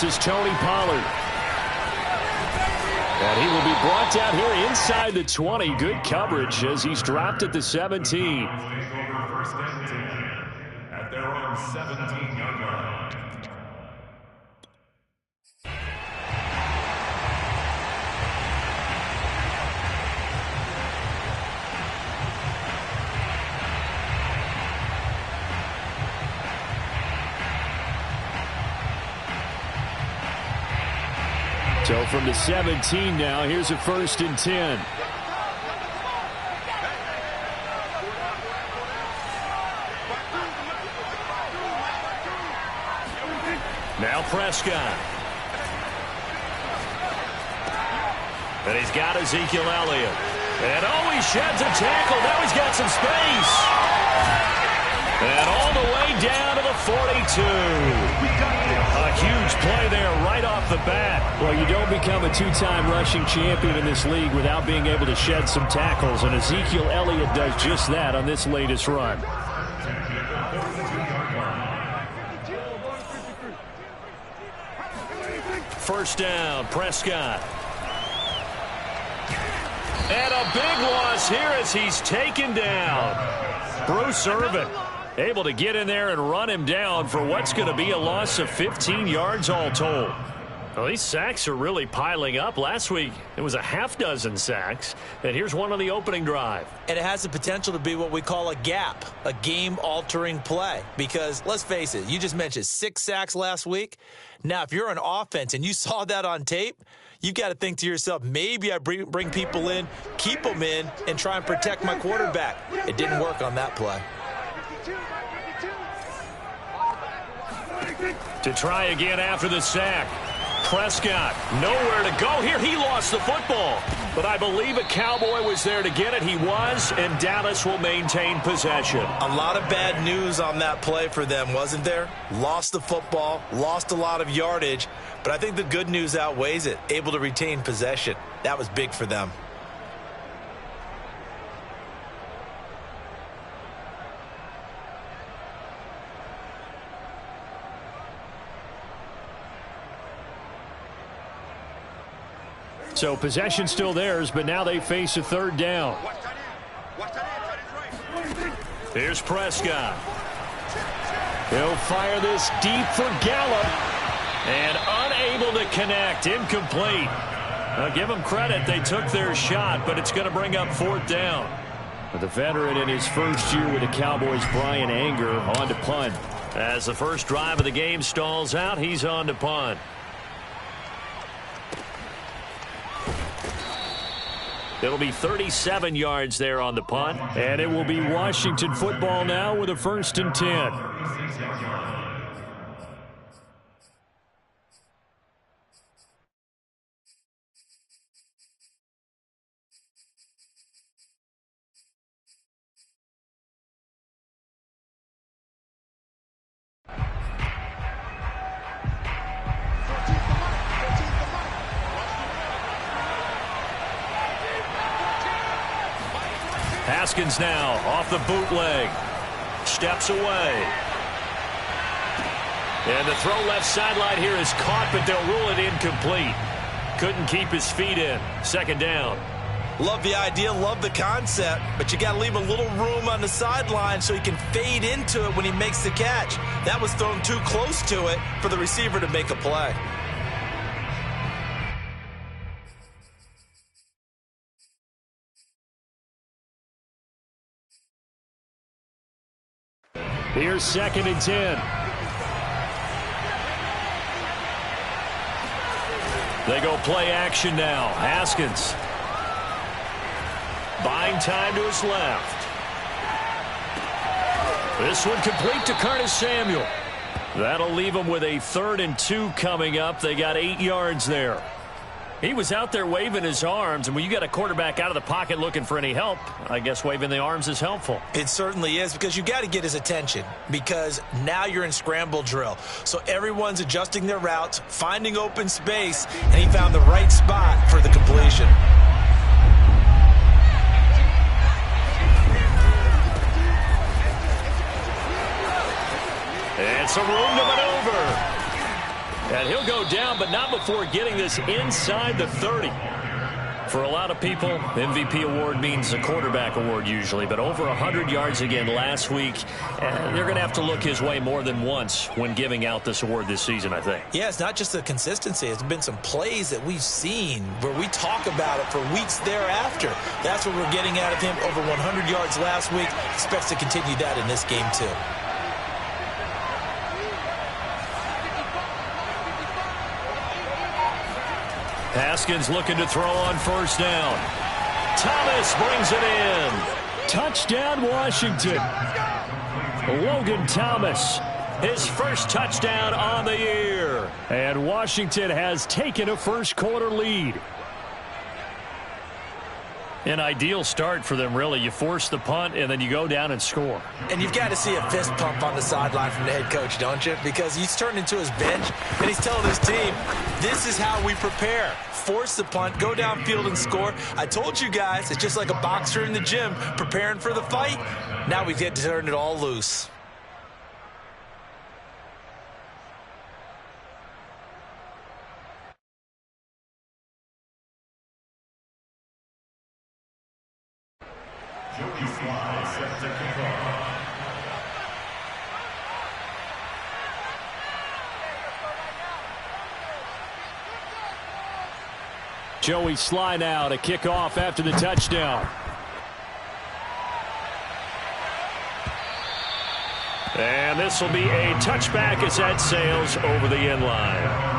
This is Tony Pollard. And he will be brought down here inside the 20. Good coverage as he's dropped at the 17. At their own 17-yard line. So from the 17 now, here's a 1st and 10. Now Prescott. And he's got Ezekiel Elliott. And he sheds a tackle. Now he's got some space. And all the way down to the 42. A huge play there right off the bat. Well, you don't become a two-time rushing champion in this league without being able to shed some tackles. And Ezekiel Elliott does just that on this latest run. First down, Prescott. And a big loss here as he's taken down. Bruce Irvin able to get in there and run him down for what's going to be a loss of 15 yards all told. Well, these sacks are really piling up. Last week, it was a half dozen sacks. And here's one on the opening drive. And it has the potential to be what we call a gap, a game-altering play. Because, let's face it, you just mentioned 6 sacks last week. Now, if you're an offense and you saw that on tape, you've got to think to yourself, maybe I bring people in, keep them in, and try and protect my quarterback. It didn't work on that play. To try again after the sack. Prescott, nowhere to go here. He lost the football. But I believe a Cowboy was there to get it. He was, and Dallas will maintain possession. A lot of bad news on that play for them, wasn't there? Lost the football, lost a lot of yardage. But I think the good news outweighs it. Able to retain possession. That was big for them. So possession still theirs, but now they face a 3rd down. Here's Prescott. He'll fire this deep for Gallup. And unable to connect. Incomplete. I'll give them credit. They took their shot, but it's going to bring up 4th down. But the veteran in his first year with the Cowboys, Brian Anger, on to punt. As the first drive of the game stalls out, he's on to punt. It'll be 37 yards there on the punt. And it will be Washington football now with a 1st and 10. Haskins now off the bootleg. Steps away. And the throw left sideline here is caught, but they'll rule it incomplete. Couldn't keep his feet in. 2nd down. Love the idea, love the concept, but you got to leave a little room on the sideline so he can fade into it when he makes the catch. That was thrown too close to it for the receiver to make a play. Here's 2nd and 10. They go play action now. Haskins. Buying time to his left. This one complete to Curtis Samuel. That'll leave them with a 3rd and 2 coming up. They got 8 yards there. He was out there waving his arms, and when you got a quarterback out of the pocket looking for any help, I guess waving the arms is helpful. It certainly is, because you got to get his attention, because now you're in scramble drill. So everyone's adjusting their routes, finding open space, and he found the right spot for the completion. And some room to maneuver. And he'll go down, but not before getting this inside the 30. For a lot of people, MVP award means a quarterback award usually, but over 100 yards again last week. They're going to have to look his way more than once when giving out this award this season, I think. Yeah, it's not just the consistency. It's been some plays that we've seen where we talk about it for weeks thereafter. That's what we're getting out of him. Over 100 yards last week. Expects to continue that in this game, too. Haskins looking to throw on first down. Thomas brings it in. Touchdown, Washington. Logan Thomas, his first touchdown on the year. And Washington has taken a first-quarter lead. An ideal start for them, really. You force the punt, and then you go down and score. And you've got to see a fist pump on the sideline from the head coach, don't you? Because he's turned into his bench, and he's telling his team, this is how we prepare. Force the punt, go downfield and score. I told you guys, it's just like a boxer in the gym preparing for the fight. Now we get to turn it all loose. Joey Sly now to kick off after the touchdown. And this will be a touchback as that sails over the end line.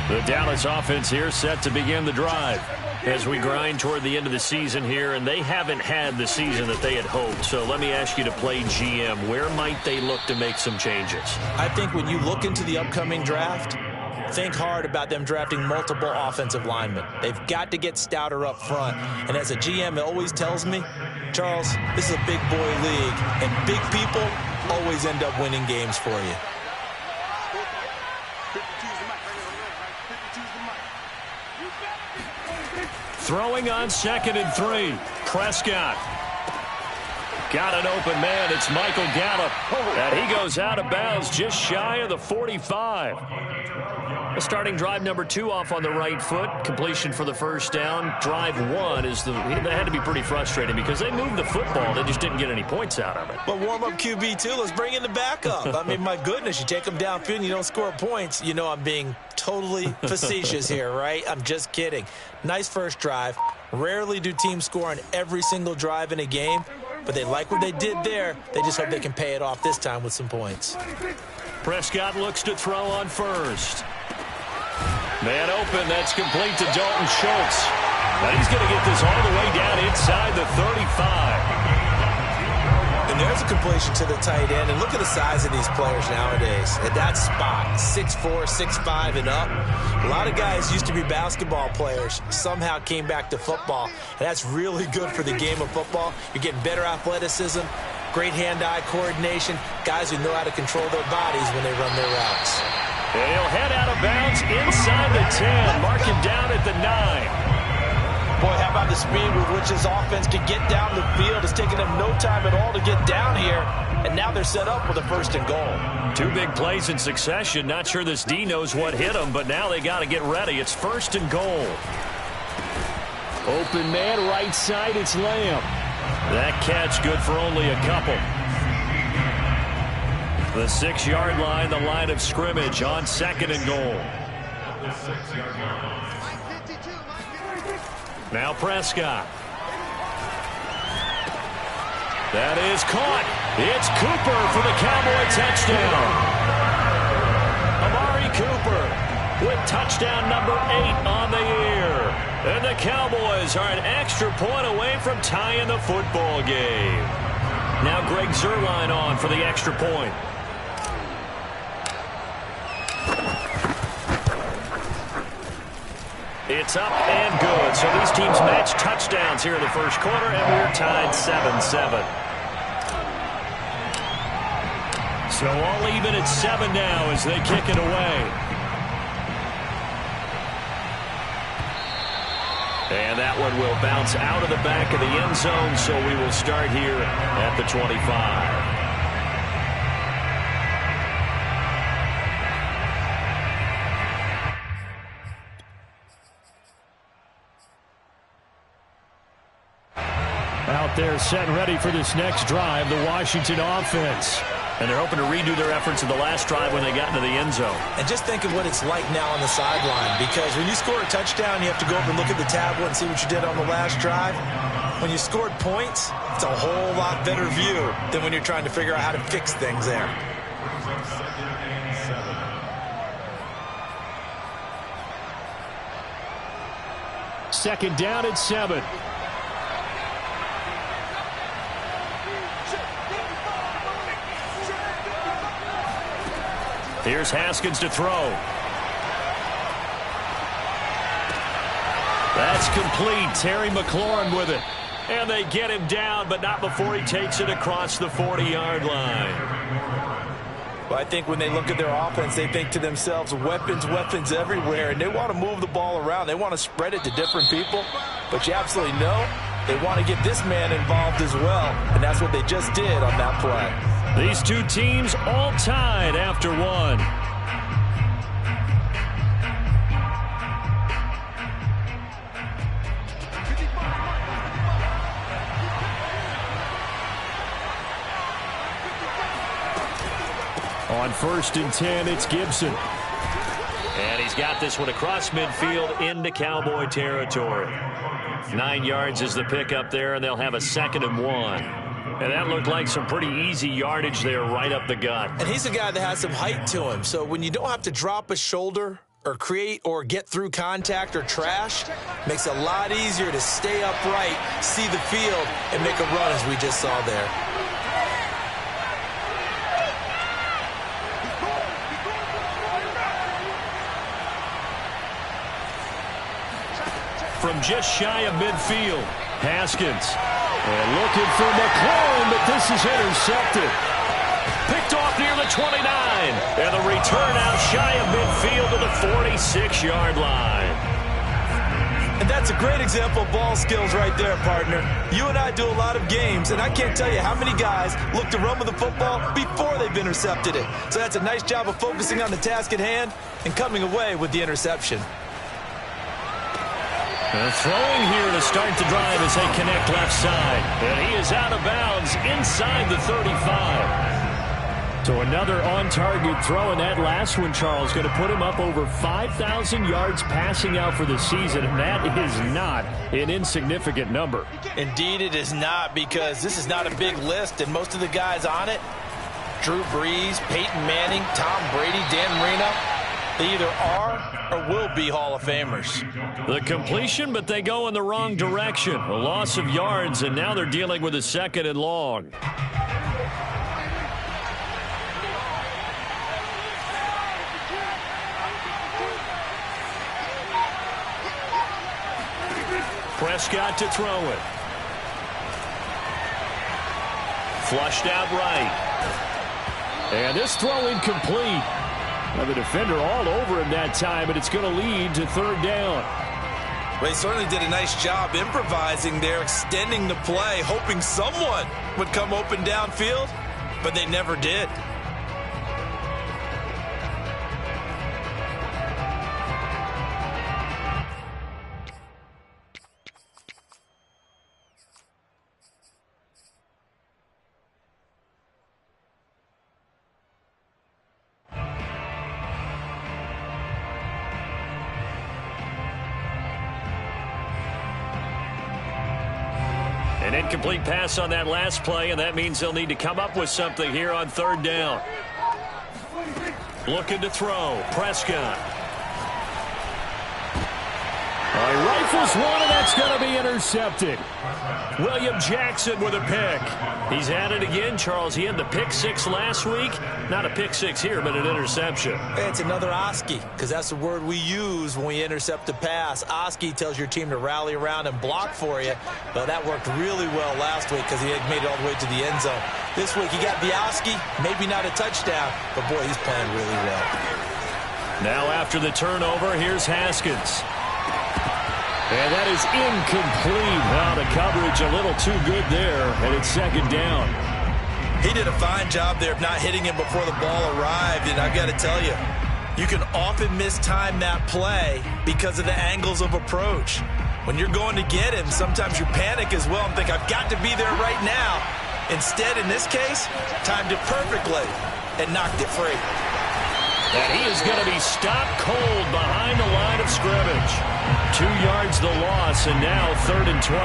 The Dallas offense here set to begin the drive as we grind toward the end of the season here, and they haven't had the season that they had hoped. So let me ask you to play GM. Where might they look to make some changes? I think when you look into the upcoming draft, think hard about them drafting multiple offensive linemen. They've got to get stouter up front. And as a GM, it always tells me, Charles, this is a big boy league, and big people always end up winning games for you. Throwing on 2nd and 3. Prescott. Got an open man. It's Michael Gallup. And he goes out of bounds just shy of the 45. Starting drive number 2 off on the right foot. Completion for the first down. Drive 1 that had to be pretty frustrating because they moved the football. They just didn't get any points out of it. But warm-up QB, too. Let's bring in the backup. I mean, my goodness, you take them downfield and you don't score points. You know I'm being totally facetious here, right? I'm just kidding. Nice first drive. Rarely do teams score on every single drive in a game, but they like what they did there. They just hope they can pay it off this time with some points. Prescott looks to throw on first. Man open, that's complete to Dalton Schultz. And he's going to get this all the way down inside the 35. And there's a completion to the tight end. And look at the size of these players nowadays. At that spot, 6'4", 6'5", and up. A lot of guys used to be basketball players, somehow came back to football. And that's really good for the game of football. You're getting better athleticism, great hand-eye coordination, guys who know how to control their bodies when they run their routes. And he'll head out of bounds inside the 10. Mark him down at the 9. Boy, how about the speed with which this offense can get down the field? It's taken them no time at all to get down here, and now they're set up with a 1st and goal. 2 big plays in succession. Not sure this D knows what hit them, but now they got to get ready. It's 1st and goal. Open man, right side, it's Lamb. That catch good for only a couple. The 6-yard line, the line of scrimmage on 2nd and goal. Now Prescott. That is caught. It's Cooper for the Cowboy touchdown. Amari Cooper with touchdown number 8 on the year. And the Cowboys are an extra point away from tying the football game. Now Greg Zuerlein on for the extra point. It's up and good. So these teams match touchdowns here in the first quarter, and we're tied 7-7. So all even at 7 now as they kick it away. And that one will bounce out of the back of the end zone, so we will start here at the 25. Out there set and ready for this next drive, the Washington offense. And they're hoping to redo their efforts in the last drive when they got into the end zone. And just think of what it's like now on the sideline, because when you score a touchdown, you have to go up and look at the tablet and see what you did on the last drive. When you scored points, it's a whole lot better view than when you're trying to figure out how to fix things there. Second down at 7. Here's Haskins to throw. That's complete. Terry McLaurin with it. And they get him down, but not before he takes it across the 40-yard line. Well, I think when they look at their offense, they think to themselves, weapons, weapons everywhere, and they want to move the ball around. They want to spread it to different people, but you absolutely know they want to get this man involved as well, and that's what they just did on that play. These two teams all tied after one. On 1st and 10, it's Gibson. And he's got this one across midfield into Cowboy territory. 9 yards is the pickup there, and they'll have a 2nd and 1. And that looked like some pretty easy yardage there right up the gut. And he's a guy that has some height to him. So when you don't have to drop a shoulder or create or get through contact or trash, makes it a lot easier to stay upright, see the field, and make a run as we just saw there. From just shy of midfield, Haskins. And looking for McLaurin, but this is intercepted. Picked off near the 29. And the return out shy of midfield to the 46-yard line. And that's a great example of ball skills right there, partner. You and I do a lot of games, and I can't tell you how many guys look to run with the football before they've intercepted it. So that's a nice job of focusing on the task at hand and coming away with the interception. Throwing here to start the drive as they connect left side. And he is out of bounds inside the 35. So another on-target throw, and that last one, Charles, going to put him up over 5,000 yards passing out for the season, and that is not an insignificant number. Indeed it is not, because this is not a big list, and most of the guys on it, Drew Brees, Peyton Manning, Tom Brady, Dan Marino, they either are or will be Hall of Famers. The completion, but they go in the wrong direction. A loss of yards, and now they're dealing with a 2nd and long. Prescott to throw it. Flushed out right. And this throw incomplete. Now the defender all over him that time, but it's going to lead to 3rd down. Well, he certainly did a nice job improvising there, extending the play, hoping someone would come open downfield, but they never did. An incomplete pass on that last play, and that means they'll need to come up with something here on 3rd down. Looking to throw. Prescott. He rifles one, and that's going to be intercepted. William Jackson with a pick. He's at it again, Charles. He had the pick six last week. Not a pick six here, but an interception. It's another Oski, because that's the word we use when we intercept a pass. Oski tells your team to rally around and block for you. But that worked really well last week because he had made it all the way to the end zone. This week he got the Oski, maybe not a touchdown, but boy, he's playing really well. Now after the turnover, here's Haskins. And that is incomplete. Wow, the coverage a little too good there, and it's second down. He did a fine job there of not hitting him before the ball arrived, and I've got to tell you, you can often mistime that play because of the angles of approach. When you're going to get him, sometimes you panic as well and think, I've got to be there right now. Instead, in this case, timed it perfectly and knocked it free. And he is going to be stopped cold behind the line of scrimmage. 2 yards the loss, and now 3rd and 12.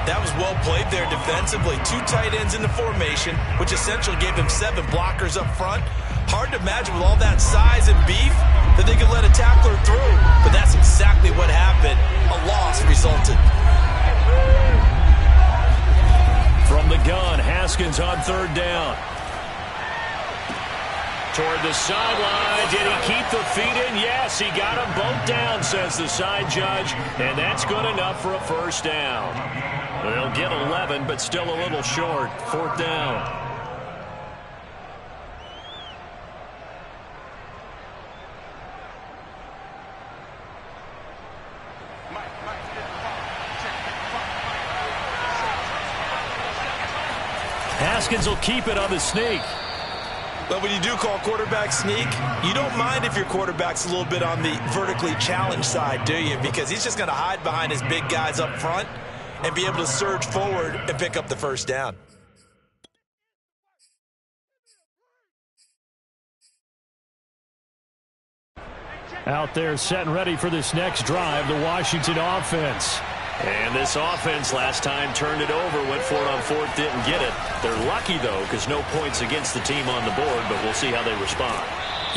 That was well played there defensively. 2 tight ends in the formation, which essentially gave them 7 blockers up front. Hard to imagine with all that size and beef that they could let a tackler through. But that's exactly what happened. A loss resulted. From the gun, Haskins on 3rd down. Toward the sideline. Did he keep the feet in? Yes, he got them both down, says the side judge. And that's good enough for a first down. They'll get 11, but still a little short. 4th down. Haskins will keep it on the sneak. But when you do call quarterback sneak, you don't mind if your quarterback's a little bit on the vertically challenged side, do you? Because he's just going to hide behind his big guys up front and be able to surge forward and pick up the first down. Out there set and ready for this next drive, the Washington offense. And this offense last time turned it over, went for it on 4th, didn't get it. They're lucky, though, because no points against the team on the board, but we'll see how they respond.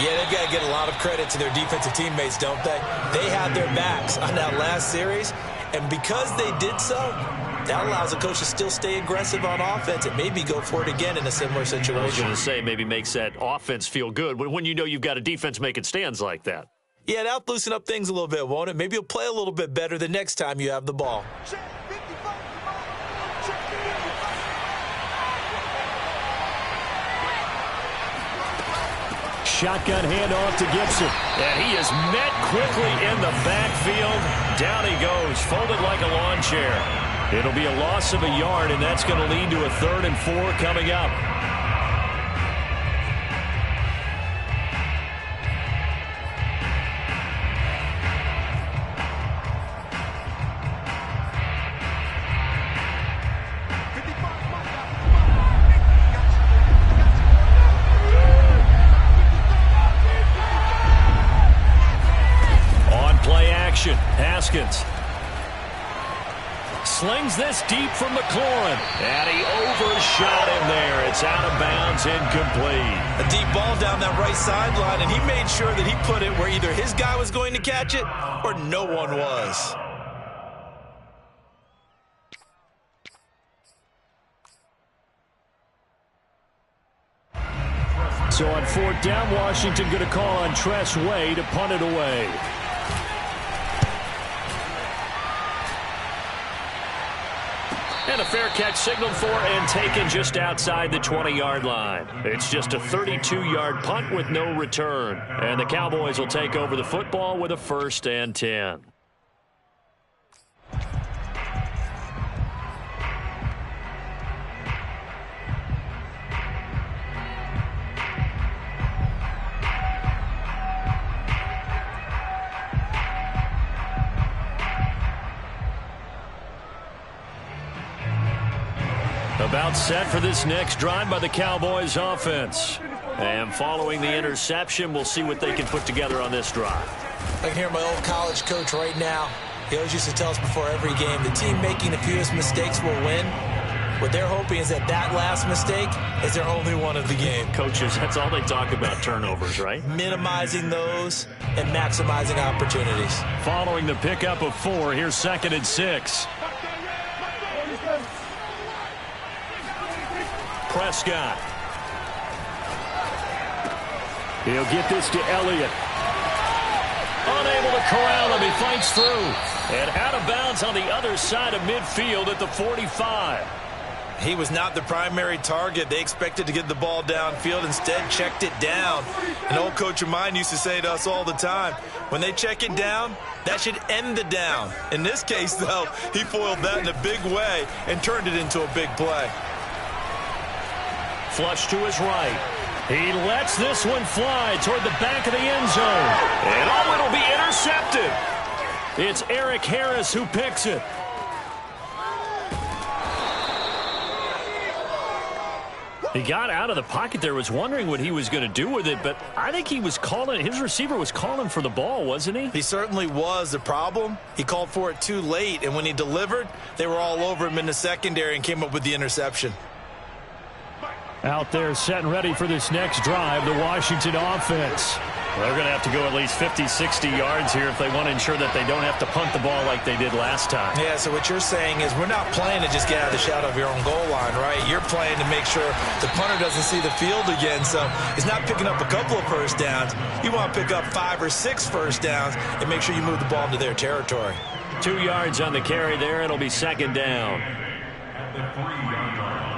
Yeah, they've got to get a lot of credit to their defensive teammates, don't they? They had their backs on that last series, and because they did so, that allows the coach to still stay aggressive on offense and maybe go for it again in a similar situation. I was going to say, maybe makes that offense feel good when you know you've got a defense making stands like that. Yeah, that'll loosen up things a little bit, won't it? Maybe you'll play a little bit better the next time you have the ball. Shotgun handoff to Gibson. And he is met quickly in the backfield. Down he goes, folded like a lawn chair. It'll be a loss of a yard, and that's going to lead to a 3rd and 4 coming up. Haskins slings this deep from McLaurin, and he overshot him there. It's out of bounds, incomplete. A deep ball down that right sideline, and he made sure that he put it where either his guy was going to catch it or no one was. So on 4th down, Washington going to call on Tress Way to punt it away. And a fair catch signaled for and taken just outside the 20-yard line. It's just a 32-yard punt with no return. And the Cowboys will take over the football with a 1st and 10. About set for this next drive by the Cowboys offense. And following the interception, we'll see what they can put together on this drive. I can hear my old college coach right now. He always used to tell us before every game, the team making the fewest mistakes will win. What they're hoping is that last mistake is their only one of the game. Coaches, that's all they talk about, turnovers, right? Minimizing those and maximizing opportunities. Following the pickup of 4, here's 2nd and 6. Prescott. He'll get this to Elliott. Unable to corral him. He fights through. And out of bounds on the other side of midfield at the 45. He was not the primary target. They expected to get the ball downfield. Instead, checked it down. An old coach of mine used to say to us all the time, when they check it down, that should end the down. In this case, though, he foiled that in a big way and turned it into a big play. Flush to his right. He lets this one fly toward the back of the end zone. And oh, it'll be intercepted. It's Eric Harris who picks it. He got out of the pocket there, was wondering what he was going to do with it, but I think he was calling, his receiver was calling for the ball, wasn't he? He certainly was. The problem, he called for it too late, and when he delivered, they were all over him in the secondary and came up with the interception. Out there set and ready for this next drive, the Washington offense. Well, they're going to have to go at least 50, 60 yards here if they want to ensure that they don't have to punt the ball like they did last time. Yeah, so what you're saying is we're not playing to just get out of the shadow of your own goal line, right? You're playing to make sure the punter doesn't see the field again. So it's not picking up a couple of first downs. You want to pick up 5 or 6 first downs and make sure you move the ball into their territory. 2 yards on the carry there. It'll be 2nd down. At the 3-yard line.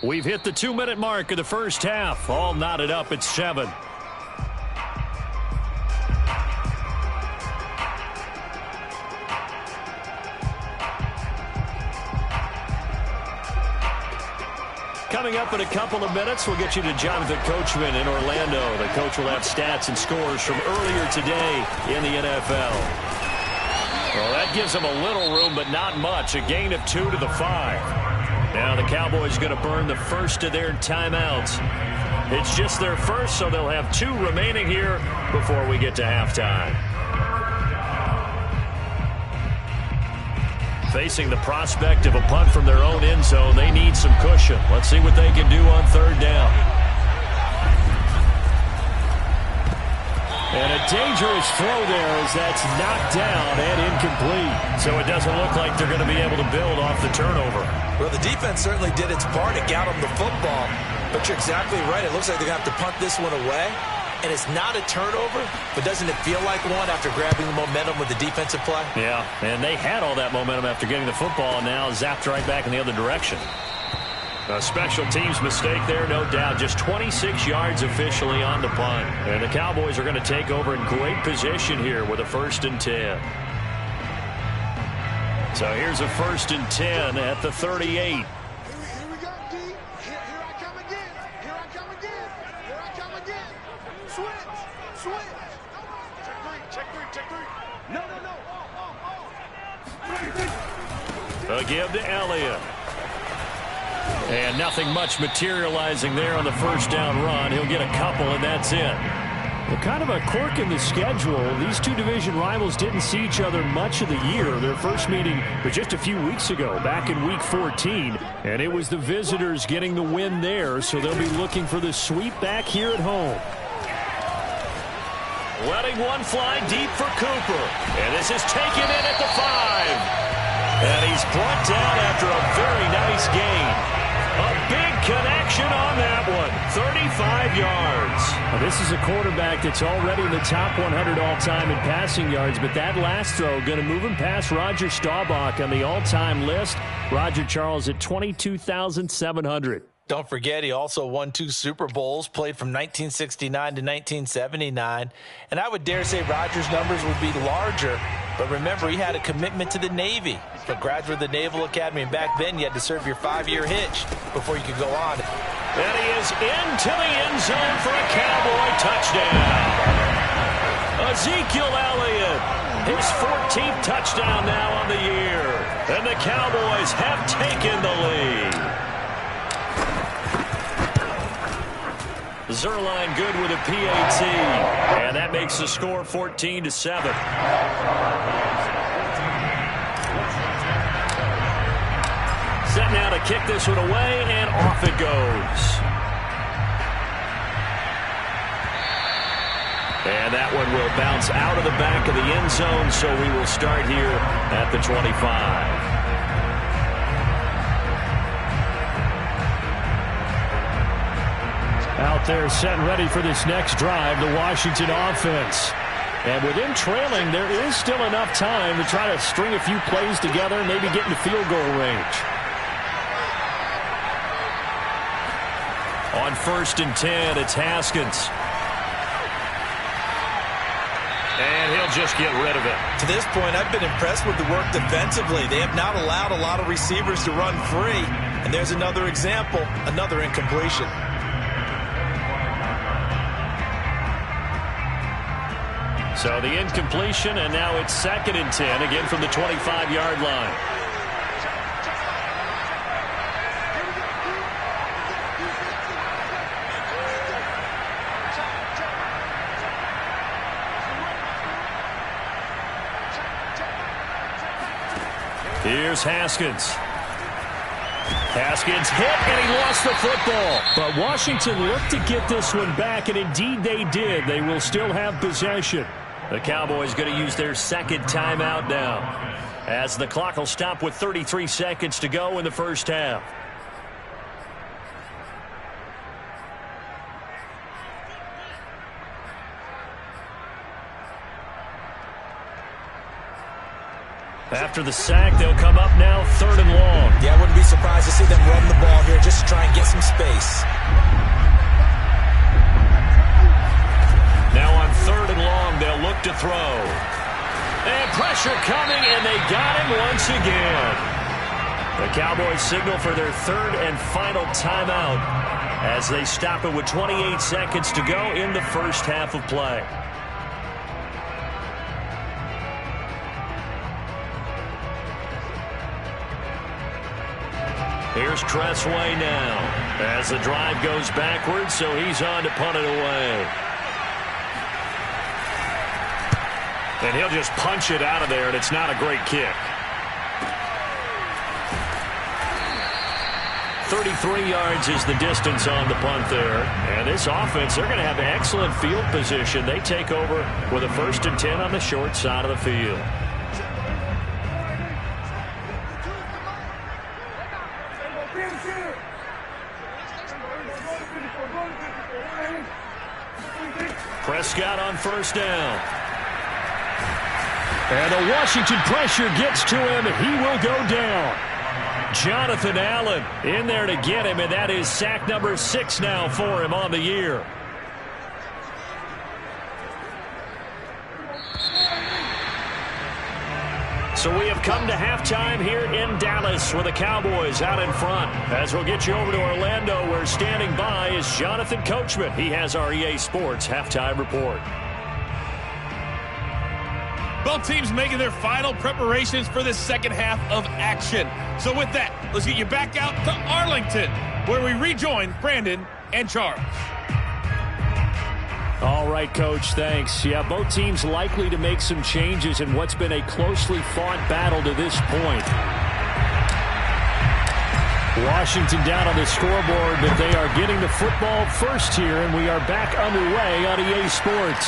We've hit the 2-minute mark of the first half. All knotted up at 7. Coming up in a couple of minutes, we'll get you to Jonathan Coachman in Orlando. The coach will have stats and scores from earlier today in the NFL. Well, that gives them a little room, but not much. A gain of 2 to the 5. Now the Cowboys going to burn the first of their timeouts. It's just their first, so they'll have 2 remaining here before we get to halftime. Facing the prospect of a punt from their own end zone, they need some cushion. Let's see what they can do on 3rd down. And a dangerous throw there as that's knocked down and incomplete. So it doesn't look like they're going to be able to build off the turnover. Well, the defense certainly did its part. It got them the football. But you're exactly right. It looks like they're going to have to punt this one away. And it's not a turnover, but doesn't it feel like one after grabbing the momentum with the defensive play? Yeah, and they had all that momentum after getting the football, and now zapped right back in the other direction. A special teams mistake there, no doubt. Just 26 yards officially on the punt. And the Cowboys are going to take over in great position here with a 1st and 10. So here's a 1st and 10 at the 38. Here we go, D. Here I come again. Here I come again. Here I come again. Switch. Check three. No. A give to Elliott. And nothing much materializing there on the 1st down run. He'll get a couple, and that's it. Well, kind of a quirk in the schedule. These 2 division rivals didn't see each other much of the year. Their first meeting was just a few weeks ago, back in Week 14. And it was the visitors getting the win there, so they'll be looking for the sweep back here at home. Letting one fly deep for Cooper. And this is taken in at the 5. And he's brought down after a very nice gain. A big connection on that one. 35 yards. Now, this is a quarterback that's already in the top 100 all-time in passing yards, but that last throw going to move him past Roger Staubach on the all-time list. Roger Charles at 22,700. Don't forget, he also won 2 Super Bowls, played from 1969 to 1979. And I would dare say Rodgers' numbers would be larger. But remember, he had a commitment to the Navy, a graduate of the Naval Academy. And back then, you had to serve your 5-year hitch before you could go on. And he is into the end zone for a Cowboy touchdown. Ezekiel Elliott, his 14th touchdown now on the year. And the Cowboys have taken the lead. Zerline good with a PAT. And that makes the score 14-7. Set now to kick this one away, and off it goes. And that one will bounce out of the back of the end zone, so we will start here at the 25. Out there set and ready for this next drive, the Washington offense. And with them trailing, there is still enough time to try to string a few plays together and maybe get into field goal range. On 1st and 10, it's Haskins. And he'll just get rid of it. To this point, I've been impressed with the work defensively. They have not allowed a lot of receivers to run free. And there's another example, another incompletion. So the incompletion, and now it's 2nd and 10, again from the 25-yard line. Here's Haskins. Haskins hit, and he lost the football. But Washington looked to get this one back, and indeed they did. They will still have possession. The Cowboys going to use their 2nd timeout now, as the clock will stop with 33 seconds to go in the first half. After the sack, they'll come up now 3rd and long. Yeah, I wouldn't be surprised to see them run the ball here just to try and get some space. Now on 3rd and long, they'll look to throw. And pressure coming, and they got him once again. The Cowboys signal for their 3rd and final timeout as they stop it with 28 seconds to go in the first half of play. Here's Tressway now as the drive goes backwards, so he's on to punt it away. And he'll just punch it out of there, and it's not a great kick. 33 yards is the distance on the punt there. And this offense, they're going to have excellent field position. They take over with a 1st and 10 on the short side of the field. Prescott on 1st down. And the Washington pressure gets to him. He will go down. Jonathan Allen in there to get him, and that is sack number 6 now for him on the year. So we have come to halftime here in Dallas with the Cowboys out in front. As we'll get you over to Orlando, where standing by is Jonathan Coachman. He has our EA Sports halftime report. Both teams making their final preparations for this second half of action. So with that, let's get you back out to Arlington, where we rejoin Brandon and Charles. All right, Coach, thanks. Yeah, both teams likely to make some changes in what's been a closely fought battle to this point. Washington down on the scoreboard, but they are getting the football first here, and we are back underway on EA Sports.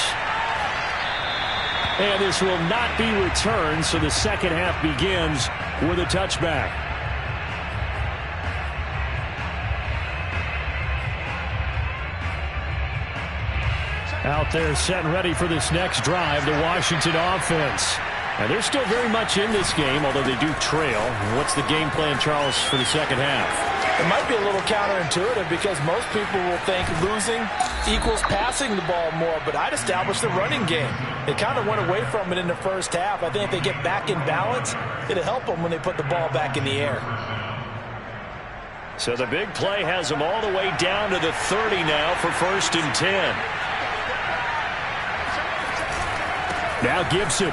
And this will not be returned, so the second half begins with a touchback. Out there set and ready for this next drive, the Washington offense. And they're still very much in this game, although they do trail. What's the game plan, Charles, for the second half? It might be a little counterintuitive because most people will think losing equals passing the ball more, but I'd establish the running game. They kind of went away from it in the first half. I think if they get back in balance, it'll help them when they put the ball back in the air. So the big play has them all the way down to the 30 now for 1st and 10. Now Gibson.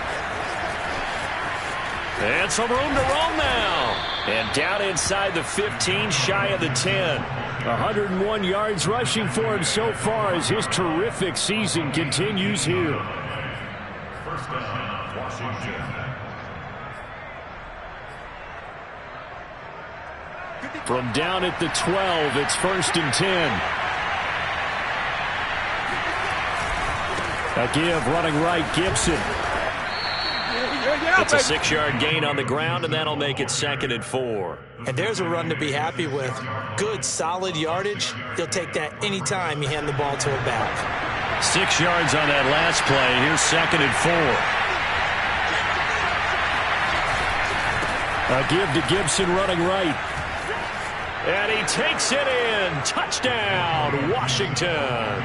And some room to roam now. And down inside the 15, shy of the 10. 101 yards rushing for him so far as his terrific season continues here. First down, Washington. From down at the 12, it's 1st and 10. A give running right, Gibson. It's a 6-yard gain on the ground, and that'll make it 2nd and 4. And there's a run to be happy with. Good, solid yardage. You'll take that anytime you hand the ball to a back. 6 yards on that last play. Here's 2nd and 4. A give to Gibson running right. And he takes it in. Touchdown, Washington.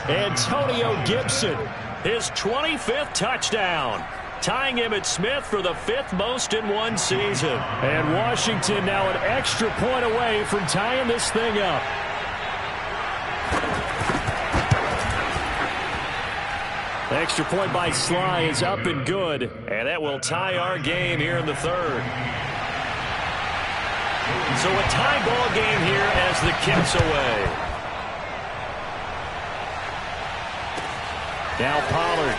Antonio Gibson. His 25th touchdown, tying Emmitt Smith for the 5th most in one season. And Washington now an extra point away from tying this thing up. Extra point by Sly is up and good. And that will tie our game here in the 3rd. So a tie ball game here as the kick's away. Now Pollard.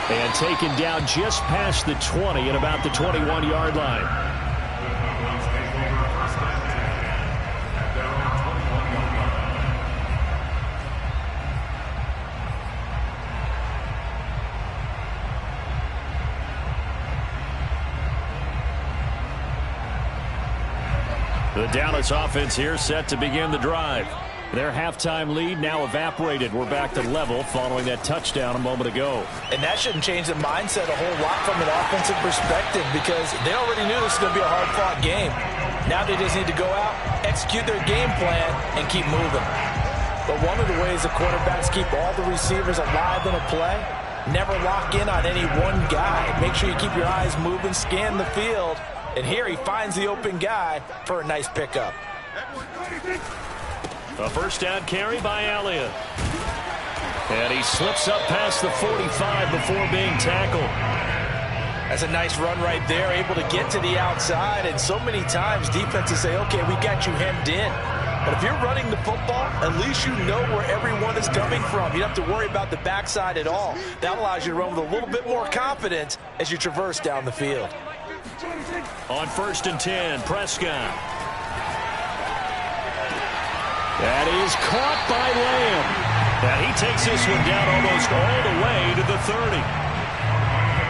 And taken down just past the 20 at about the 21-yard line. The Dallas offense here set to begin the drive. Their halftime lead now evaporated. We're back to level following that touchdown a moment ago. And that shouldn't change the mindset a whole lot from an offensive perspective because they already knew this was going to be a hard-fought game. Now they just need to go out, execute their game plan, and keep moving. But one of the ways the quarterbacks keep all the receivers alive in a play, never lock in on any one guy. Make sure you keep your eyes moving, scan the field, and here he finds the open guy for a nice pickup. A first down carry by Elliott. And he slips up past the 45 before being tackled. That's a nice run right there, able to get to the outside. And so many times defenses say, okay, we got you hemmed in. But if you're running the football, at least you know where everyone is coming from. You don't have to worry about the backside at all. That allows you to run with a little bit more confidence as you traverse down the field. On 1st and 10, Prescott. That is caught by Lamb. And he takes this one down almost all the way to the 30.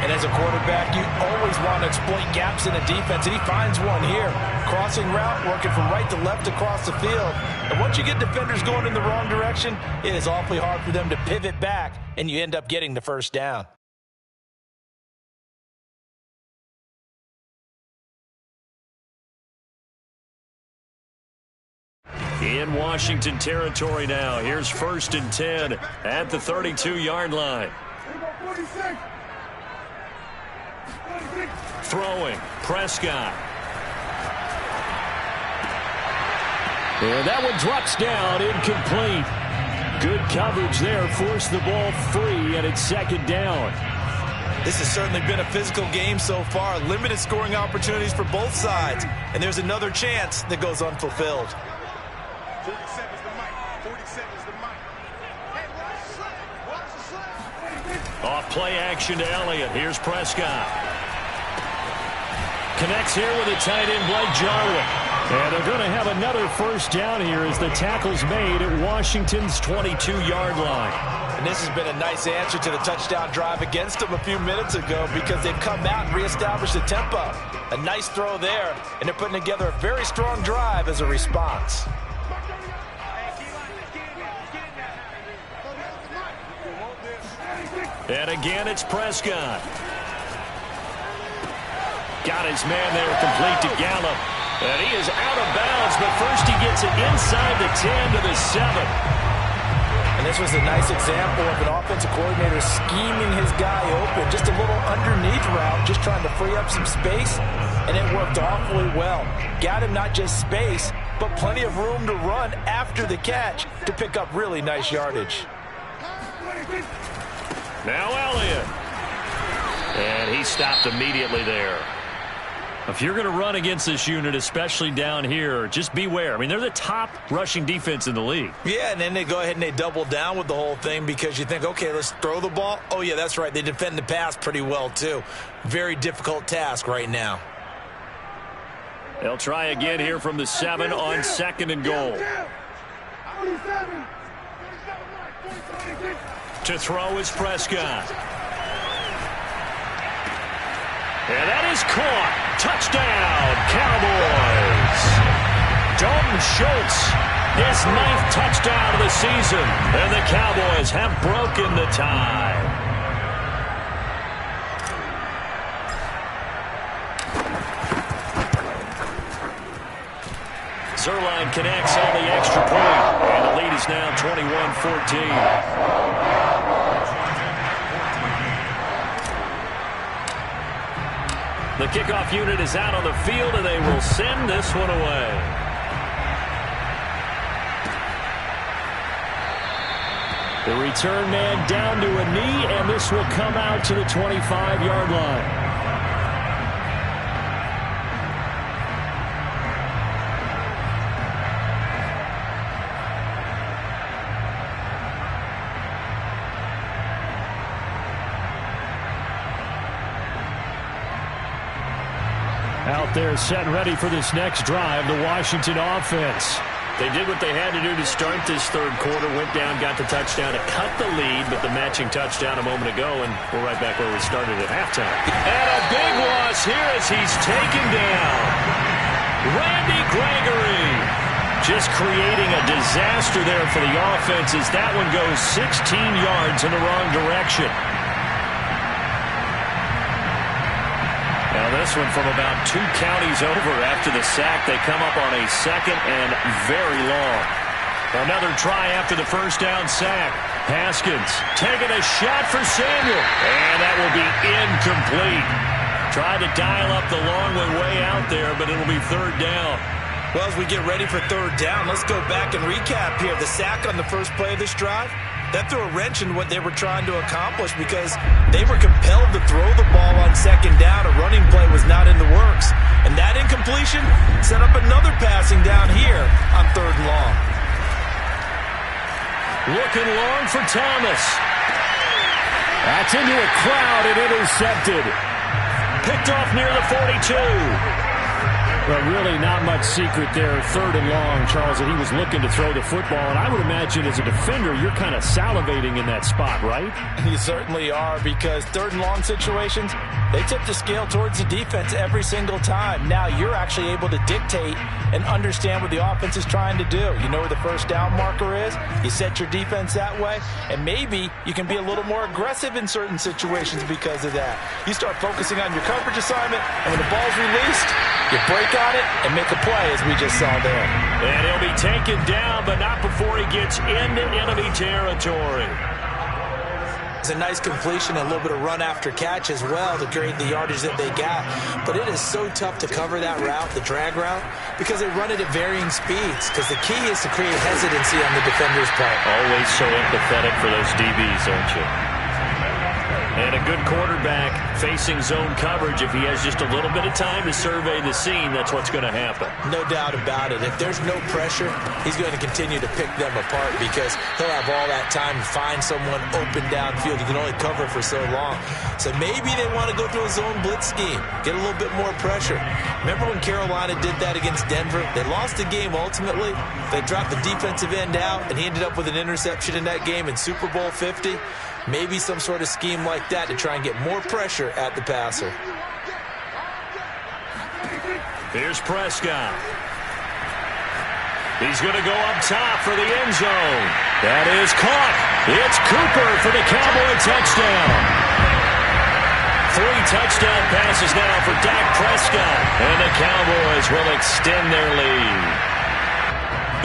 And as a quarterback, you always want to exploit gaps in the defense, and he finds one here. Crossing route, working from right to left across the field. And once you get defenders going in the wrong direction, it is awfully hard for them to pivot back, and you end up getting the first down. In Washington territory now. Here's 1st and 10 at the 32-yard line. Throwing, Prescott. And that one drops down, incomplete. Good coverage there, forced the ball free, and it's 2nd down. This has certainly been a physical game so far. Limited scoring opportunities for both sides. And there's another chance that goes unfulfilled. 47 is the mic. 47 is the mic. Hey, watch the slap. Off play action to Elliott. Here's Prescott. Connects here with a tight end, Blake Jarwin. And they're going to have another first down here as the tackle's made at Washington's 22-yard line. And this has been a nice answer to the touchdown drive against them a few minutes ago because they've come out and reestablished the tempo. A nice throw there, and they're putting together a very strong drive as a response. And again, it's Prescott. Got his man there complete to Gallup. And he is out of bounds, but first he gets it inside the 10 to the 7. And this was a nice example of an offensive coordinator scheming his guy open. Just a little underneath route, just trying to free up some space, and it worked awfully well. Got him not just space, but plenty of room to run after the catch to pick up really nice yardage. Now Elliott. And he stopped immediately there. If you're going to run against this unit, especially down here, just beware. I mean, they're the top rushing defense in the league. Yeah, and then they go ahead and they double down with the whole thing because you think, okay, let's throw the ball. Oh, yeah, that's right. They defend the pass pretty well, too. Very difficult task right now. They'll try again here from the 7 on 2nd and goal. To throw is Prescott. And that is caught. Touchdown, Cowboys. Dalton Schultz, his 9th touchdown of the season. And the Cowboys have broken the tie. Zerline connects on the extra point. And the lead is now 21-14. The kickoff unit is out on the field, and they will send this one away. The return man down to a knee, and this will come out to the 25-yard line. Out there set and ready for this next drive, the Washington offense. They did what they had to do to start this third quarter, went down, got the touchdown to cut the lead, but the matching touchdown a moment ago, and we're right back where we started at halftime. And a big loss here as he's taken down. Randy Gregory just creating a disaster there for the offense as that one goes 16 yards in the wrong direction. Now this one from about 2 counties over after the sack. They come up on a 2nd and very long. Another try after the first down sack. Haskins taking a shot for Samuel. And that will be incomplete. Tried to dial up the long one way out there, but it'll be 3rd down. Well, as we get ready for 3rd down, let's go back and recap here. The sack on the first play of this drive, that threw a wrench in what they were trying to accomplish because they were compelled to throw the ball on 2nd down. A running play was not in the works. And that incompletion set up another passing down here on 3rd and long. Looking long for Thomas. That's into a crowd and intercepted. Picked off near the 42. But really not much secret there. 3rd and long, Charles, that he was looking to throw the football. And I would imagine as a defender, you're kind of salivating in that spot, right? You certainly are, because 3rd and long situations, they tip the scale towards the defense every single time. Now you're actually able to dictate and understand what the offense is trying to do. You know where the first down marker is. You set your defense that way, and maybe you can be a little more aggressive in certain situations because of that. You start focusing on your coverage assignment, and when the ball's released, you break on it and make a play, as we just saw there. And he'll be taken down, but not before he gets into enemy territory. It's a nice completion, a little bit of run after catch as well to create the yardage that they got. But it is so tough to cover that route, the drag route, because they run it at varying speeds. Because the key is to create hesitancy on the defender's part. Always so empathetic for those DBs, aren't you? And a good quarterback facing zone coverage, if he has just a little bit of time to survey the scene, that's what's going to happen. No doubt about it. If there's no pressure, he's going to continue to pick them apart because he'll have all that time to find someone open downfield. You can only cover for so long. So maybe they want to go to a zone blitz scheme, get a little bit more pressure. Remember when Carolina did that against Denver? They lost the game ultimately. They dropped the defensive end out, and he ended up with an interception in that game in Super Bowl 50. Maybe some sort of scheme like that to try and get more pressure at the passer. Here's Prescott. He's going to go up top for the end zone. That is caught. It's Cooper for the Cowboy touchdown. 3 touchdown passes now for Dak Prescott. And the Cowboys will extend their lead.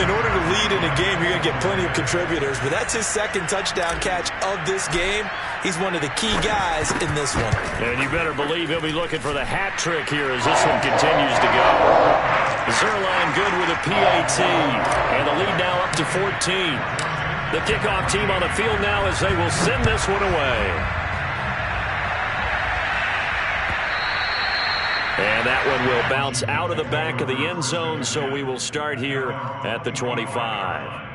In order to lead in a game, you're going to get plenty of contributors, but that's his 2nd touchdown catch of this game. He's one of the key guys in this one. And you better believe he'll be looking for the hat trick here as this one continues to go. Zerline good with a PAT, and the lead now up to 14. The kickoff team on the field now as they will send this one away. And that one will bounce out of the back of the end zone, so we will start here at the 25.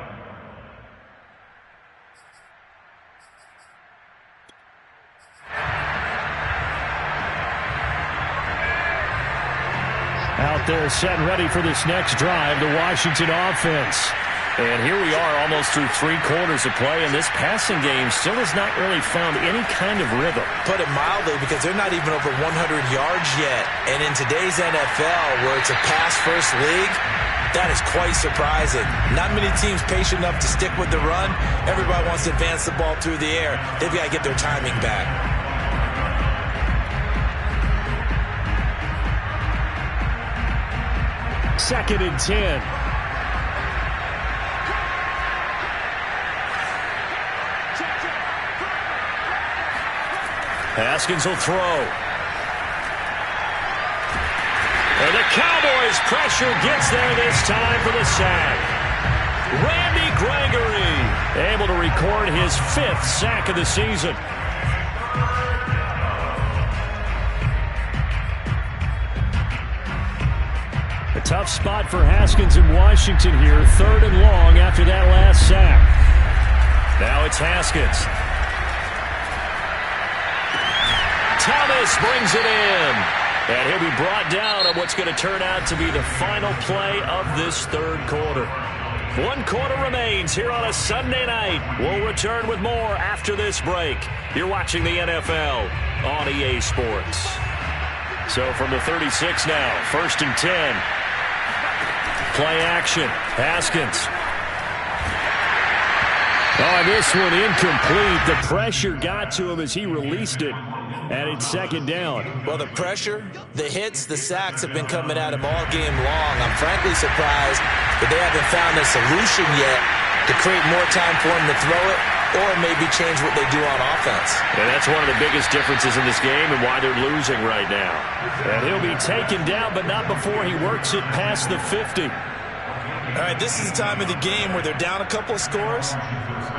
Out there set and ready for this next drive, the Washington offense. And here we are almost through 3 quarters of play, and this passing game still has not really found any kind of rhythm. Put it mildly, because they're not even over 100 yards yet. And in today's NFL, where it's a pass-first league, that is quite surprising. Not many teams patient enough to stick with the run. Everybody wants to advance the ball through the air. They've got to get their timing back. Second and 10. Haskins will throw. And the Cowboys' pressure gets there this time for the sack. Randy Gregory able to record his 5th sack of the season. A tough spot for Haskins in Washington here. 3rd and long after that last sack. Now it's Haskins. Thomas brings it in. And he'll be brought down on what's going to turn out to be the final play of this 3rd quarter. 1 quarter remains here on a Sunday night. We'll return with more after this break. You're watching the NFL on EA Sports. So from the 36 now, 1st and 10. Play action. Haskins. Oh, this one incomplete. The pressure got to him as he released it. And it's 2nd down. Well, the pressure, the hits, the sacks have been coming at him all game long. I'm frankly surprised that they haven't found a solution yet to create more time for him to throw it or maybe change what they do on offense. And that's one of the biggest differences in this game and why they're losing right now. And he'll be taken down, but not before he works it past the 50. All right, this is the time of the game where they're down a couple of scores,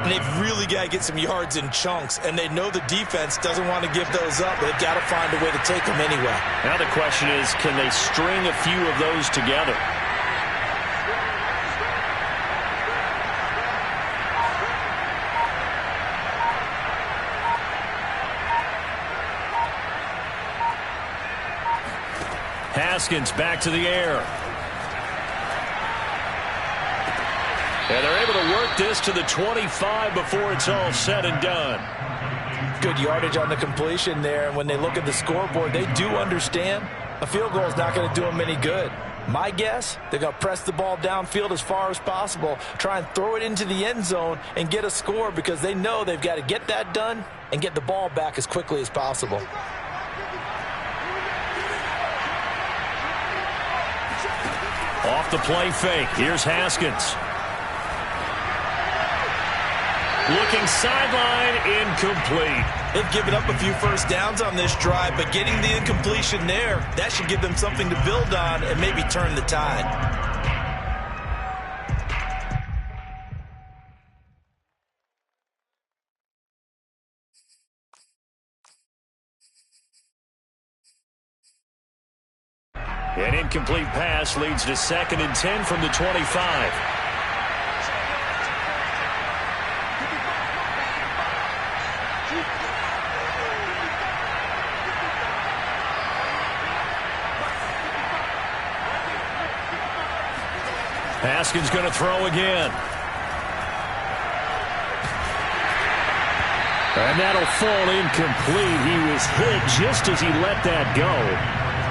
and they've really got to get some yards in chunks, and they know the defense doesn't want to give those up, but they've got to find a way to take them anyway. Now the question is, can they string a few of those together? Haskins back to the air. And they're able to work this to the 25 before it's all said and done. Good yardage on the completion there. And when they look at the scoreboard, they do understand a field goal is not going to do them any good. My guess, they're going to press the ball downfield as far as possible, try and throw it into the end zone and get a score because they know they've got to get that done and get the ball back as quickly as possible. Off the play fake. Here's Haskins. Looking sideline, incomplete. They've given up a few first downs on this drive, but getting the incompletion there, that should give them something to build on and maybe turn the tide. An incomplete pass leads to 2nd and 10 from the 25. Haskins going to throw again. And that'll fall incomplete. He was hit just as he let that go.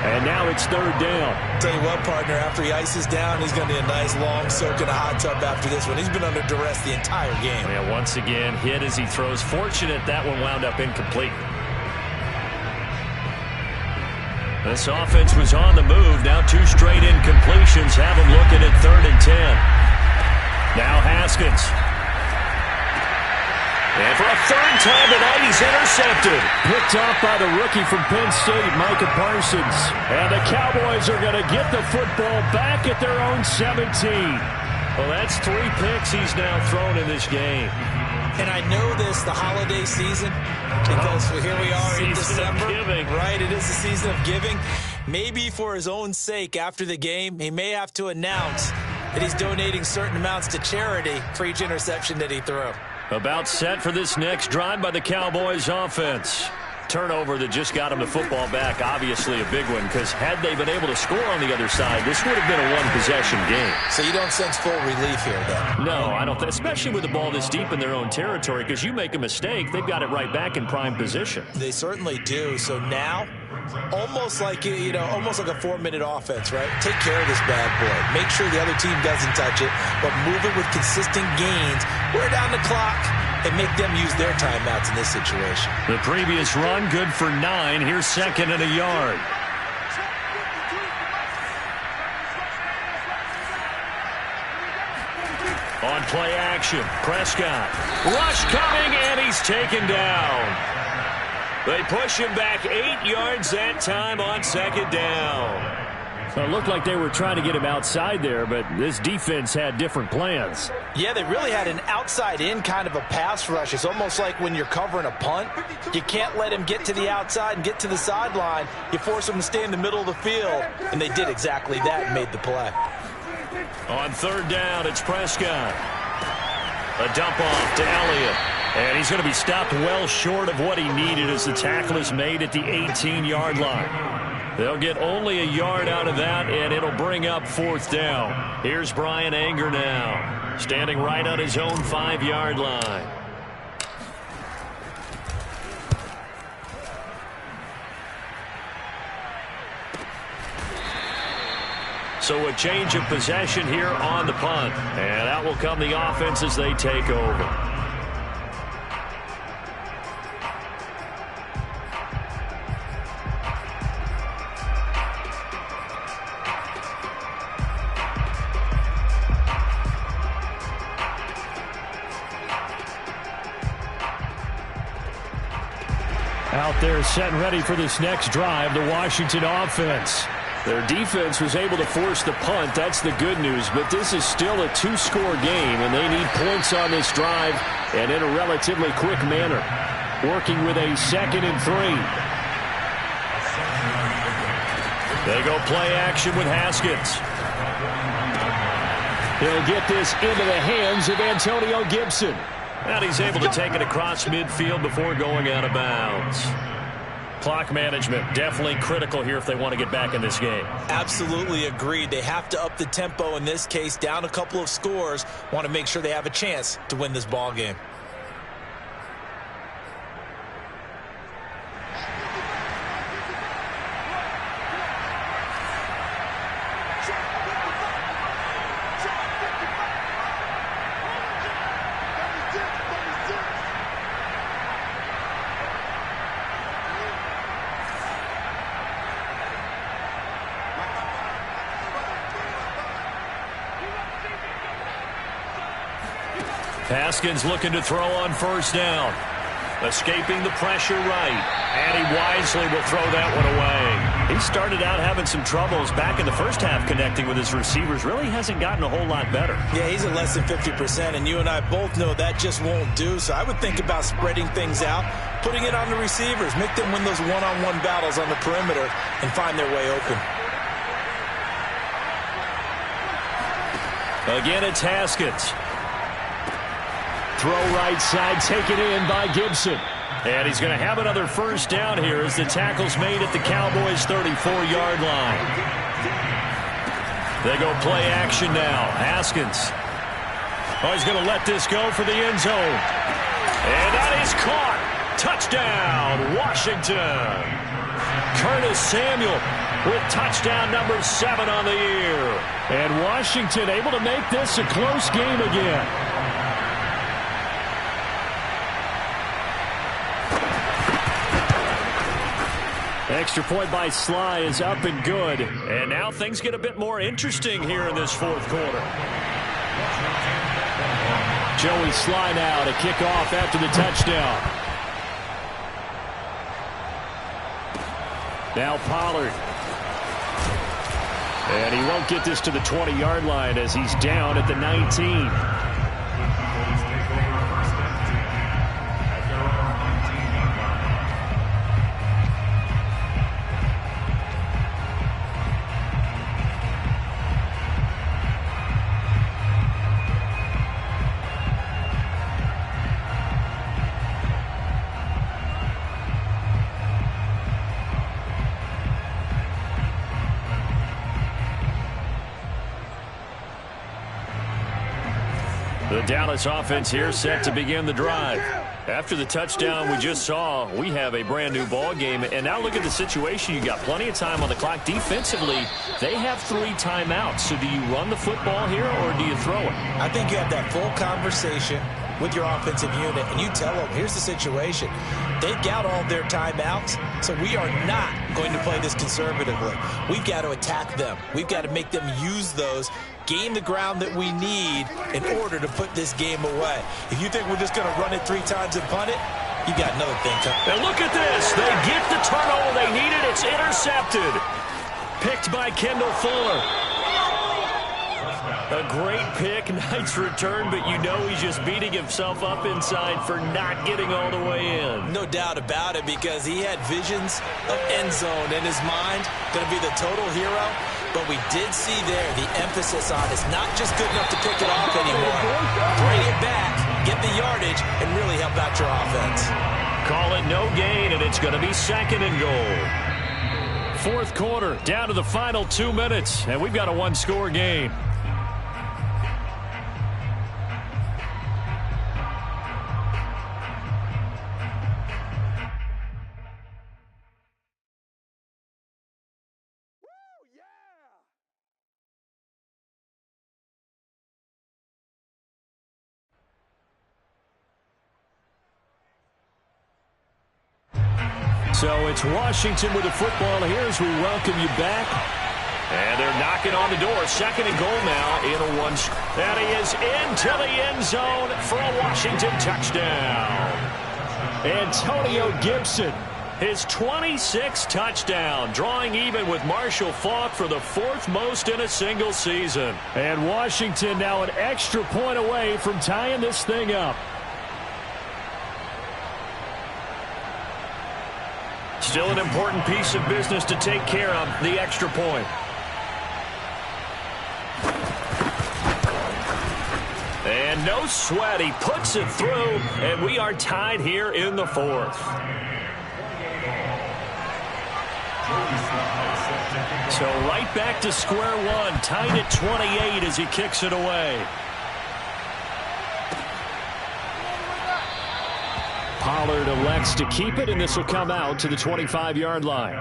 And now it's 3rd down. Tell you what, partner, after he ices down, he's going to need a nice long soak in a hot tub after this one. He's been under duress the entire game. Yeah, once again, hit as he throws. Fortunate that one wound up incomplete. This offense was on the move. Now 2 straight incompletions have them looking at 3rd and 10. Now Haskins. And for a 3rd time tonight, he's intercepted. Picked off by the rookie from Penn State, Micah Parsons. And the Cowboys are going to get the football back at their own 17. Well, that's 3 picks he's now thrown in this game. And I know this, the holiday season, because here we are in December. Right, it is the season of giving. Maybe for his own sake, after the game, he may have to announce that he's donating certain amounts to charity for each interception that he threw. About set for this next drive by the Cowboys offense. Turnover that just got him the football back, obviously a big one, because had they been able to score on the other side, this would have been a one-possession game. So you don't sense full relief here, though? No, I don't, especially with the ball this deep in their own territory, because you make a mistake, they've got it right back in prime position. They certainly do. So now, almost like, almost like a 4-minute offense, right? Take care of this bad boy. Make sure the other team doesn't touch it, but move it with consistent gains. Wear down the clock and make them use their timeouts in this situation. The previous run, good for 9. Here's 2nd and a yard. On play action, Prescott. Rush coming, and he's taken down. They push him back 8 yards that time on 2nd down. So it looked like they were trying to get him outside there, but this defense had different plans. Yeah, they really had an outside-in kind of a pass rush. It's almost like when you're covering a punt. You can't let him get to the outside and get to the sideline. You force him to stay in the middle of the field, and they did exactly that and made the play. On 3rd down, it's Prescott. A dump off to Elliott. And he's going to be stopped well short of what he needed as the tackle is made at the 18-yard line. They'll get only a yard out of that, and it'll bring up 4th down. Here's Brian Anger now, standing right on his own 5-yard line. So a change of possession here on the punt, and out will come the offense as they take over. Out there set and ready for this next drive, the Washington offense. Their defense was able to force the punt. That's the good news, but this is still a 2-score game, and they need points on this drive and in a relatively quick manner. Working with a 2nd and 3. They go play action with Haskins. He'll get this into the hands of Antonio Gibson. And he's able to take it across midfield before going out of bounds. Clock management definitely critical here if they want to get back in this game. Absolutely agreed. They have to up the tempo in this case, down a couple of scores. Want to make sure they have a chance to win this ball game. Haskins looking to throw on 1st down. Escaping the pressure right. And he wisely will throw that one away. He started out having some troubles back in the first half connecting with his receivers. Really hasn't gotten a whole lot better. Yeah, he's at less than 50%, and you and I both know that just won't do. So I would think about spreading things out, putting it on the receivers, make them win those one-on-one battles on the perimeter and find their way open. Again, it's Haskins. Throw right side, taken in by Gibson. And he's going to have another 1st down here as the tackle's made at the Cowboys' 34-yard line. They go play action now. Haskins. Oh, he's going to let this go for the end zone. And that is caught. Touchdown, Washington. Curtis Samuel with touchdown number 7 on the year. And Washington able to make this a close game again. Extra point by Sly is up and good. And now things get a bit more interesting here in this 4th quarter. Joey Sly now to kick off after the touchdown. Now Pollard. And he won't get this to the 20-yard line as he's down at the 19. The Dallas offense here set to begin the drive. After the touchdown we just saw, we have a brand new ball game. And now look at the situation. You got plenty of time on the clock. Defensively, they have 3 timeouts. So do you run the football here or do you throw it? I think you have that full conversation with your offensive unit, and you tell them, here's the situation. They've got all their timeouts, so we are not going to play this conservatively. We've got to attack them. We've got to make them use those, gain the ground that we need in order to put this game away. If you think we're just going to run it 3 times and punt it, you got another thing coming. And look at this. They get the turnover they needed. It's intercepted. Picked by Kendall Fuller. A great pick, nice return, but you know he's just beating himself up inside for not getting all the way in. No doubt about it, because he had visions of end zone in his mind, going to be the total hero. But we did see there the emphasis on it's not just good enough to pick it off anymore. Bring it back, get the yardage, and really help out your offense. Call it no gain, and it's going to be 2nd and goal. 4th quarter, down to the final 2 minutes, and we've got a 1-score game. So it's Washington with the football here as we welcome you back. And they're knocking on the door. 2nd and goal now in a 1. And he is into the end zone for a Washington touchdown. Antonio Gibson, his 26th touchdown, drawing even with Marshall Faulk for the 4th most in a single season. And Washington now an extra point away from tying this thing up. Still an important piece of business to take care of, the extra point. And no sweat, he puts it through, and we are tied here in the 4th. So right back to square one, tied at 28 as he kicks it away. Pollard elects to keep it, and this will come out to the 25-yard line.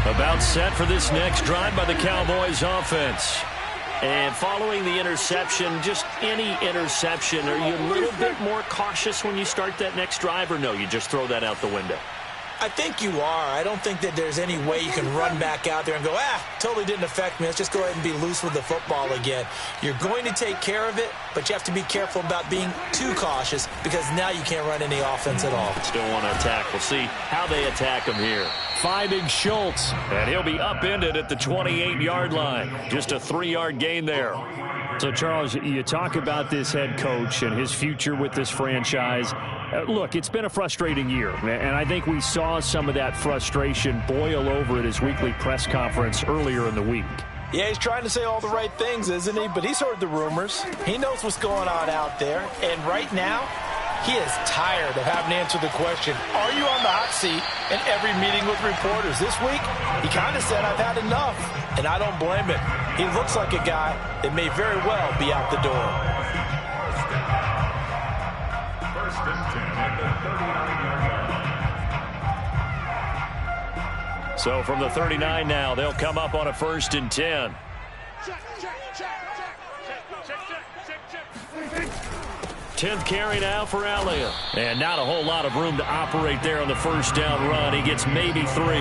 About set for this next drive by the Cowboys offense. And following the interception, just any interception, are you a little bit more cautious when you start that next drive, or no, you just throw that out the window? I think you are. I don't think that there's any way you can run back out there and go, totally didn't affect me. Let's just go ahead and be loose with the football again. You're going to take care of it, but you have to be careful about being too cautious because now you can't run any offense at all. Still want to attack. We'll see how they attack him here. Finding Schultz, and he'll be upended at the 28-yard line. Just a 3-yard gain there. So, Charles, you talk about this head coach and his future with this franchise. Look, it's been a frustrating year, and I think we saw some of that frustration boil over at his weekly press conference earlier in the week. Yeah, he's trying to say all the right things, isn't he? But he's heard the rumors. He knows what's going on out there. And right now, he is tired of having to answer the question, are you on the hot seat in every meeting with reporters? This week, he kind of said, I've had enough. And I don't blame him. He looks like a guy that may very well be out the door. First and 10 at the 39-yard line. So from the 39 now, they'll come up on a 1st and 10. Check, check, check, check, check, check, check. 10th carry now for Elliott. And not a whole lot of room to operate there on the 1st down run. He gets maybe 3.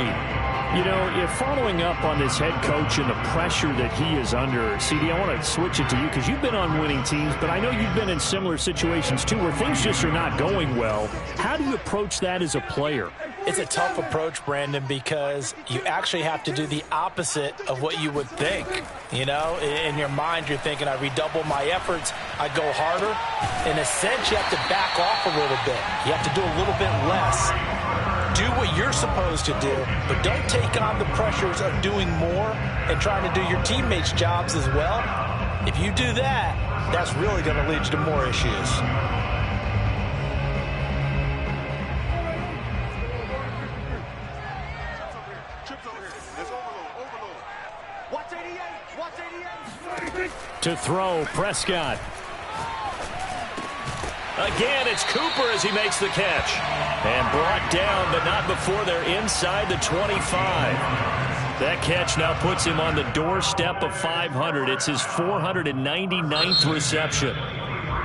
You know, if following up on this head coach and the pressure that he is under, CD, I want to switch it to you because you've been on winning teams, but I know you've been in similar situations too where things just are not going well. How do you approach that as a player? It's a tough approach, Brandon, because you actually have to do the opposite of what you would think. You know, in your mind, you're thinking, I redouble my efforts, I go harder. In a sense, you have to back off a little bit. You have to do a little bit less. Do what you're supposed to do, but don't take on the pressures of doing more and trying to do your teammates' jobs as well. If you do that, that's really going to lead you to more issues. To throw, Prescott. Again, it's Cooper as he makes the catch. And brought down, but not before they're inside the 25. That catch now puts him on the doorstep of 500. It's his 499th reception.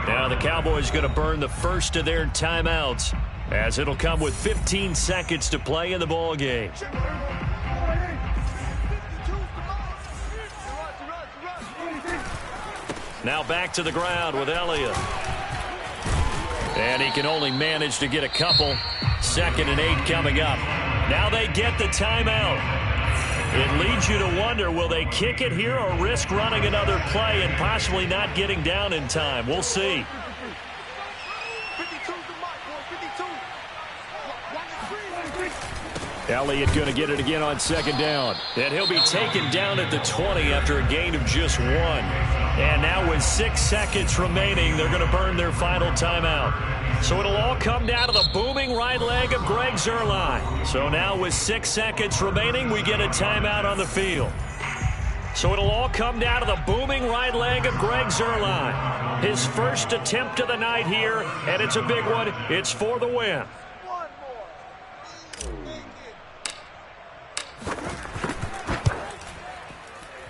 Now the Cowboys going to burn the first of their timeouts, as it'll come with 15 seconds to play in the ball game. Now back to the ground with Elliott. And he can only manage to get a couple. 2nd and 8 coming up. Now they get the timeout. It leads you to wonder, will they kick it here or risk running another play and possibly not getting down in time? We'll see. Elliott going to get it again on 2nd down. And he'll be taken down at the 20 after a gain of just 1. And now with 6 seconds remaining, they're going to burn their final timeout. So it'll all come down to the booming right leg of Greg Zuerlein. So now with 6 seconds remaining, we get a timeout on the field. So it'll all come down to the booming right leg of Greg Zuerlein. His first attempt of the night here, and it's a big one. It's for the win.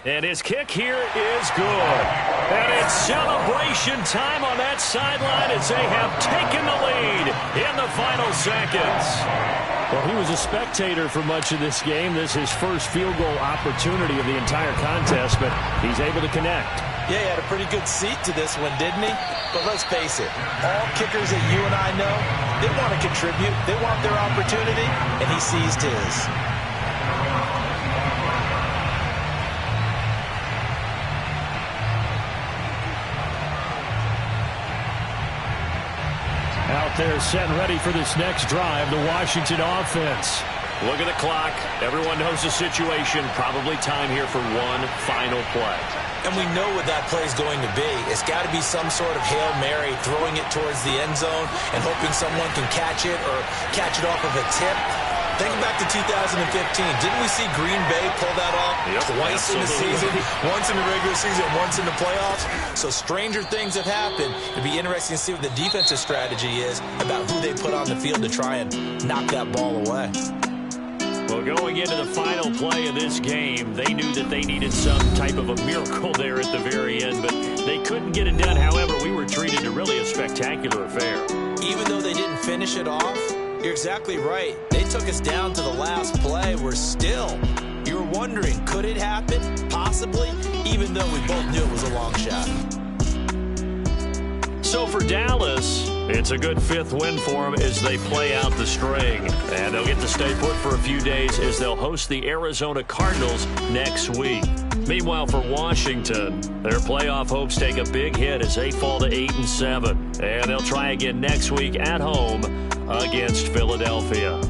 And his kick here is good. And it's celebration time on that sideline as they have taken the lead in the final seconds. Well, he was a spectator for much of this game. This is his first field goal opportunity of the entire contest, but he's able to connect. Yeah, he had a pretty good seat to this one, didn't he? But let's face it, all kickers that you and I know, they want to contribute. They want their opportunity, and he seized his. Out there set and ready for this next drive, the Washington offense. Look at the clock. Everyone knows the situation. Probably time here for one final play. And we know what that play is going to be. It's got to be some sort of Hail Mary, throwing it towards the end zone and hoping someone can catch it or catch it off of a tip. Think back to 2015. Didn't we see Green Bay pull that off twice in the season? Once in the regular season, once in the playoffs. So stranger things have happened. It'd be interesting to see what the defensive strategy is about who they put on the field to try and knock that ball away. Well, going into the final play of this game, they knew that they needed some type of a miracle there at the very end, but they couldn't get it done. However, we were treated to really a spectacular affair. Even though they didn't finish it off, you're exactly right. They took us down to the last play. We're still, you were wondering, could it happen? Possibly, even though we both knew it was a long shot. So for Dallas, it's a good 5th win for them as they play out the string. And they'll get to stay put for a few days as they'll host the Arizona Cardinals next week. Meanwhile, for Washington, their playoff hopes take a big hit as they fall to 8-7. And they'll try again next week at home against Philadelphia.